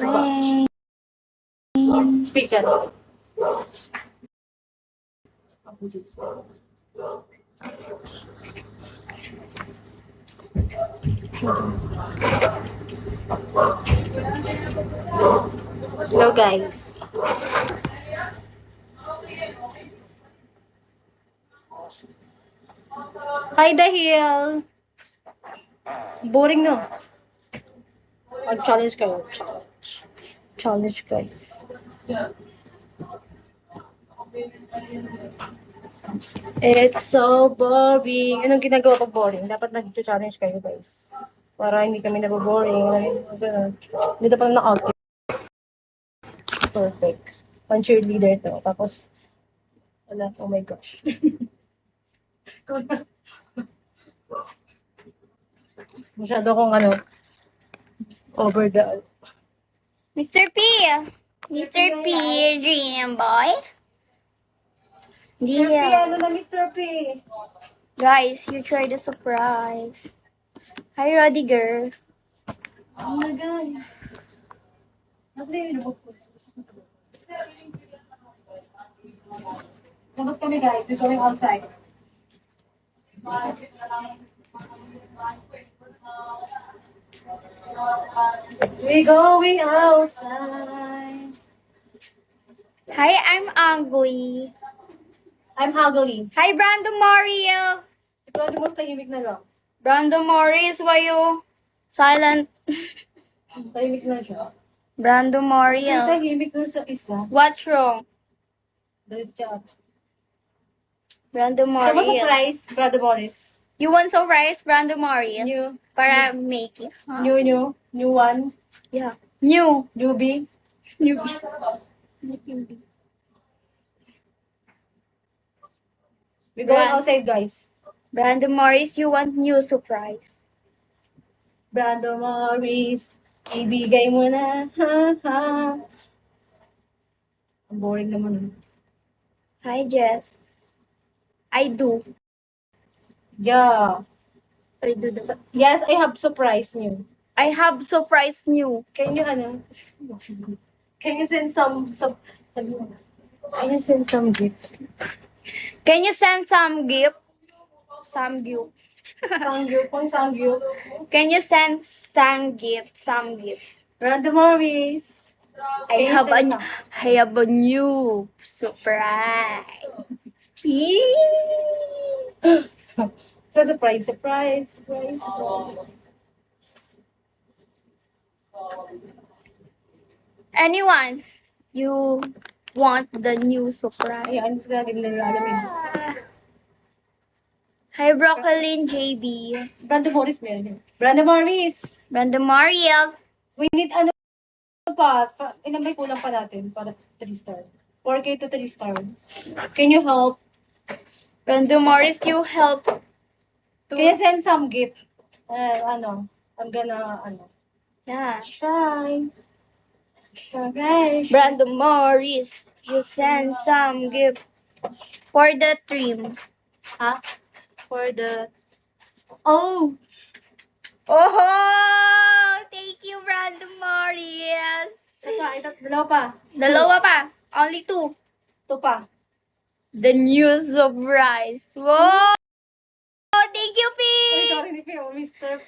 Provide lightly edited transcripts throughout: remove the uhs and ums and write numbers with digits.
Rain. Speaker. Hello guys. Hi Dahil. Boring no. Mag-challenge kayo. Challenge guys. It's so boring. Anong ginagawa pag boring? Dapat nag-challenge kayo guys. Para hindi kami naboboring. Dito pa na-outfit. Perfect. Pang cheerleader to. Tapos, wala. Oh my gosh. Masyado kong over the... Mr. P. Mr. P. Dream boy. Mr. P, Yeah. ano na Mr. P? Guys, you tried the surprise. Hi, Rodiger. Oh my God. Nasaan yung nabok ko? Labas kami guys. We're going outside. We're going outside. Hi, I'm ugly. I'm ugly. Hi, Brando Morris. Si Brando mo tahimik na lang. Brando Morris, why you silent? Tahimik na siya. Brando Ay, Morris. tahimik na sa isa. What's wrong? Diretso. Brando Siya mo Morris. surprise, Brando Morris. You want surprise, Brando Morris? New. Para make it. Huh? New one. Yeah. New. Newbie. Newbie. We're going Brand. outside guys. Brando Morris, you want new surprise? Brando Morris, ibigay mo na, ha, ha. Ang boring naman. Hi, Jess. I do. Yeah. I do the. Yes, I have surprise new. I have surprise new. Can you, can you send some can you send some gifts? Can you send some gift? Some gift. Sanggyo, pang sanggyo. Can you send some gift? Some gift. Brando Morris. I Can you have send a I have a new surprise. Sa surprise. Anyone? You want the new surprise? Ay, ano sa akin nalalamin? Hi, Brooklyn JB. Brando Morris meron yun. Brando Morris. Brando Mariels. We need ilan may kulang pa natin para 3 star? 4K to 3 star. Can you help? Brando Morris, you help. Can you send some gift? I'm gonna, Yeah. try. Brando Morris, you send some gift for the trim. Ha? For the, oh! Oh, thank you, Brando Morris. Saka, ito, dalawa pa. Dalawa pa. Only 2. Ito pa. The new surprise. Whoa! Thank you, P. Uy, sorry, Mr.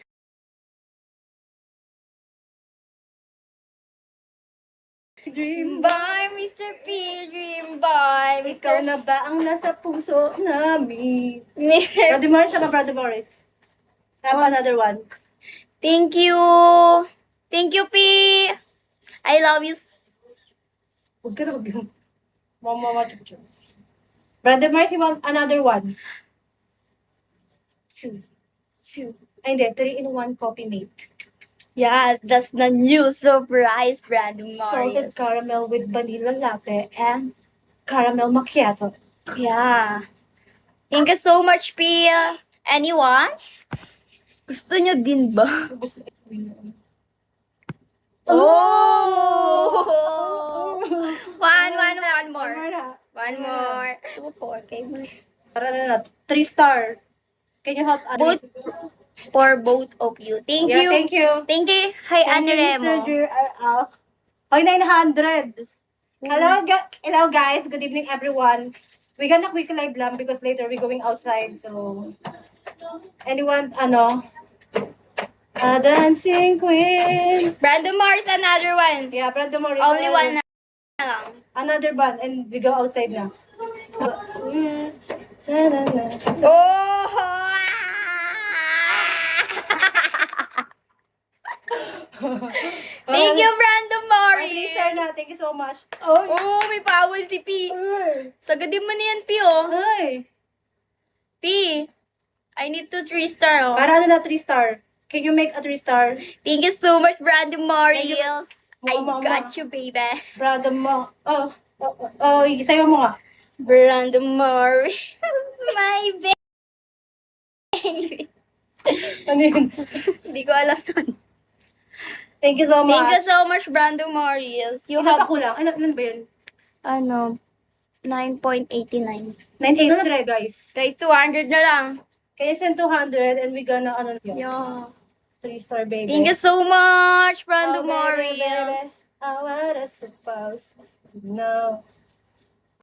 Dream Bye, Mr. P. Dream boy. Ikaw Mr. na ba ang nasa puso namin? Mr. Brother Morris, sama Brother Morris. Have another one. Thank you. Thank you, P. I love you. Huwag ka na, huwag ka. Mama, chup. Brother Morris, you want another one? 2. Ay, hindi. 3-in-1 coffee mate. Yeah, that's the new surprise, Brando Salted Morris. caramel with vanilla latte and caramel macchiato. Yeah. Thank you so much, P. Anyone? Gusto nyo din ba? Oh! One more. One more. 4K more. Para na, 3 star. Can you help Both for both of you. Thank Yeah, you. thank you. Thank you. Hi, Thank Anne you, Mr. Remo. Oy, 900. Hello guys. Good evening everyone. We're gonna quick live lang because later we're going outside. So, anyone, dancing queen. Brandon Morris, another one. Yeah, Brando Morris. Only one na lang. Another band and we go outside na. Ta-da-da. Oh! Thank you, Brandon Morris. 3-star na. Thank you so much. Oh, Oh, may pawal si P. ay. Sagadin mo na yan, P, oh. Ay. P, I need to 3-star, oh. Para na 3-star. Can you make a 3-star? Thank you so much, Brandon Morris. I Mama, got you, baby. Brother mo. Isayo mo nga. Brandon Morris. My baby. Ano yun? Hindi ko alam nun. Thank you so much. Thank you so much, Brandon Morris. You Ilan pa have, kulang? Ano ba yun? 9.89. 9,800 guys. Guys, 200 na lang. Kaya send 200 and we gonna, Yeah. 3-star baby. Thank you so much, Brandon Oh, baby, Morris. baby, I was supposed to know.